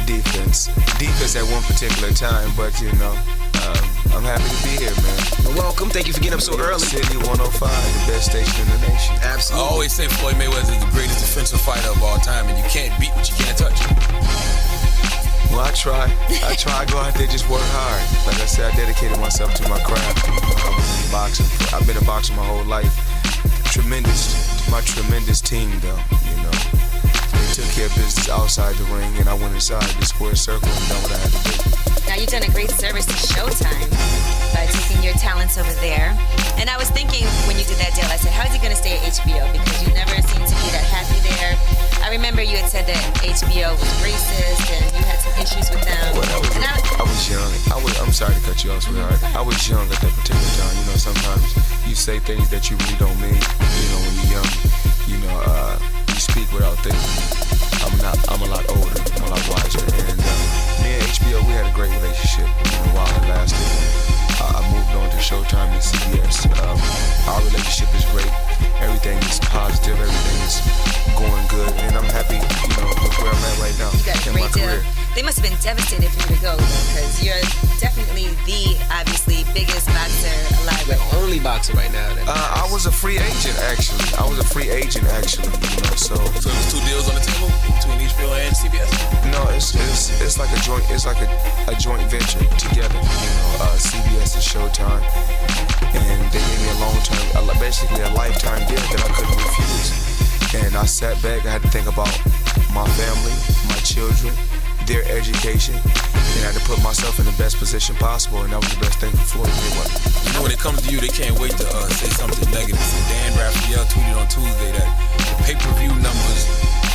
Defense at one particular time, but I'm happy to be here, man. Well, welcome. Thank you for getting up so early. City 105, the best station in the nation. Absolutely. I always say Floyd Mayweather is the greatest defensive fighter of all time, and you can't beat what you can't touch. Well, I try. I go out there, just work hard. Like I said, I dedicated myself to my craft. I was in boxing. I've been a boxer my whole life. My tremendous team, though. They took care of business outside the ring, and I went inside the square circle and done what I had to do. Now, you've done a great service to Showtime by taking your talents over there. And I was thinking when you did that deal, I said, how is he going to stay at HBO? Because you never seem to be that happy there. I remember you had said that HBO was racist and you had some issues with them. Well, I was young. I'm sorry to cut you off, sweetheart. I was young at that particular time. Sometimes you say things that you really don't mean. When you're young, you speak without thinking. I'm a lot older. I'm a lot wiser. And me and HBO, we had a great relationship while it lasted. I moved on to Showtime and CBS. Our relationship is great. Everything is positive. Everything is going good. And I'm happy, with where I'm at right now in my career. They must have been devastated for you to go, because you're definitely the, obviously, biggest boxer alive. The only boxer right now. I was a free agent, actually. So there's two deals on the table between HBO and CBS? No, it's like a joint. It's like a joint venture together. CBS and Showtime, and they gave me a long-term, basically a lifetime deal that I couldn't refuse. And I sat back. I had to think about my family, my children, their education, and I had to put myself in the best position possible, and that was the best thing for Floyd Mayweather. When it comes to you, they can't wait to say something negative. So Dan Raphael tweeted on Tuesday that the pay-per-view numbers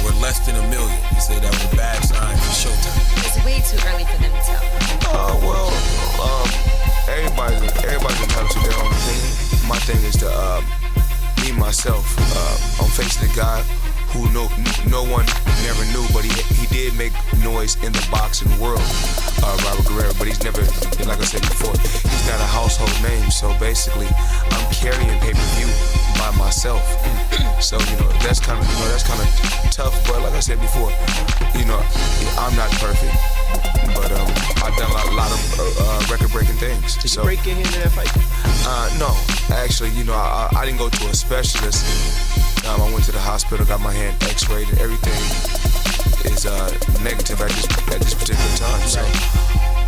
were less than 1 million. He said that was a bad sign for Showtime. It's way too early for them to tell. Everybody's entitled to their own opinion. My thing is to me, myself. I'm facing a guy who no one never knew, but he did make noise in the boxing world, Robert Guerrero, but he's never, like I said before, he's not a household name, so basically, I'm carrying pay-per-view by myself. So, that's kind of tough, but like I said before, I'm not perfect, but I've done a lot of record-breaking things. Did you break your hand in that fight? No, actually, I didn't go to a specialist. I went to the hospital, got my hand x-rayed, and everything is negative at this particular time. So,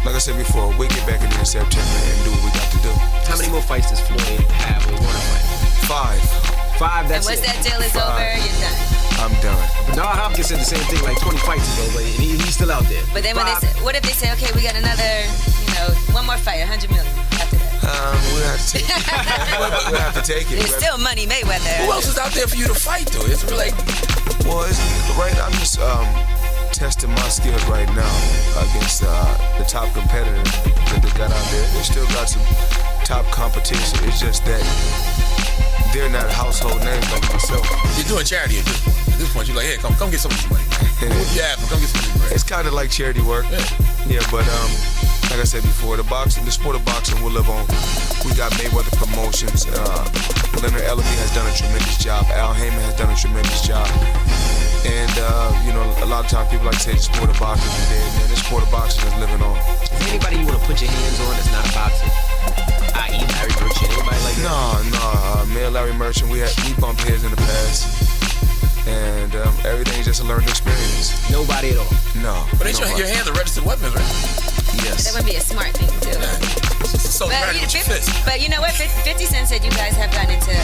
like I said before, we'll get back in there in September and do what we got to do. How many more fights does Floyd have or want to fight? 5. That's it. And once that deal is 5. over, you're done. I'm done. Bernard Hopkins said the same thing like 20 fights ago, but he's still out there. But then what if they say, okay, we got another, one more fight, 100 million after that? We'll have to take it. We'll have to take it. It's still money, Mayweather. Who else is out there for you to fight, though? It's really I'm just testing my skills right now against the top competitors that they got out there. They still got some top competition. It's just that they're not household names like myself. You're doing charity at this point. At this point, you're like, hey, come get some of this money. Yeah, come get some of this money. It's kind of like charity work. Yeah, but like I said before, the sport of boxing will live on. We got Mayweather Promotions. Leonard Ellaby has done a tremendous job. Al Heyman has done a tremendous job. And, a lot of times people like to say the sport of boxing is dead, man. The sport of boxing is living on. Is there anybody you want to put your hands on that's not a boxer? I.e. Larry Merchant, anybody like that? No. Me and Larry Merchant, we bumped heads in the past. And everything's just a learning experience. Nobody at all? No. But ain't your hands are registered weapons, right? Yes. That would be a smart thing to do. So right with your fist. But you know what? 50 Cent said you guys have gotten into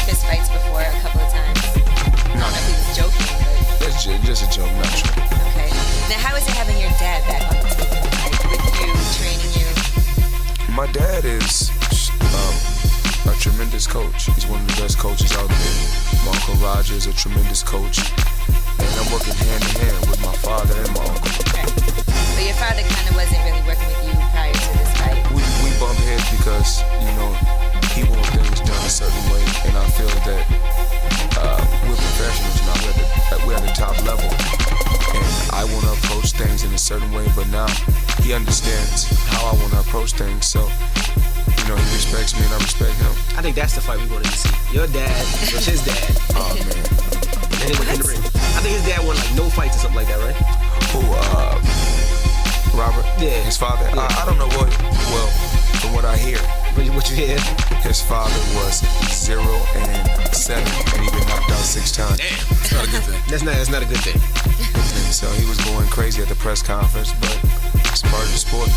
fist fights before a couple of times. I don't know if he was joking, but... That's just a joke, not true. Okay. Now, how is it having your dad back on the team? Like, with you, training you? My dad is a tremendous coach. He's one of the best coaches out there. My Uncle Roger is a tremendous coach. And I'm working hand in hand with my father and my uncle. Okay. So your father kind of wasn't really working with you prior to this fight? We bump heads because, he wants things done a certain way. And I feel that we're professionals now. We're at the top level. And I want to approach things in a certain way, but now he understands how I want to approach things. So, he respects me and I respect him. I think that's the fight we wanted to see. Your dad versus his dad. Oh, man. And then in the ring. I think his dad won like no fights or something like that, right? Who, Robert? Yeah. His father? Yeah. I don't know what, well, from what I hear, What you hear? his father was 0-7, and he been knocked out 6 times. Damn, that's not a good thing. That's not a good thing. And so he was going crazy at the press conference, but it's part of the sport.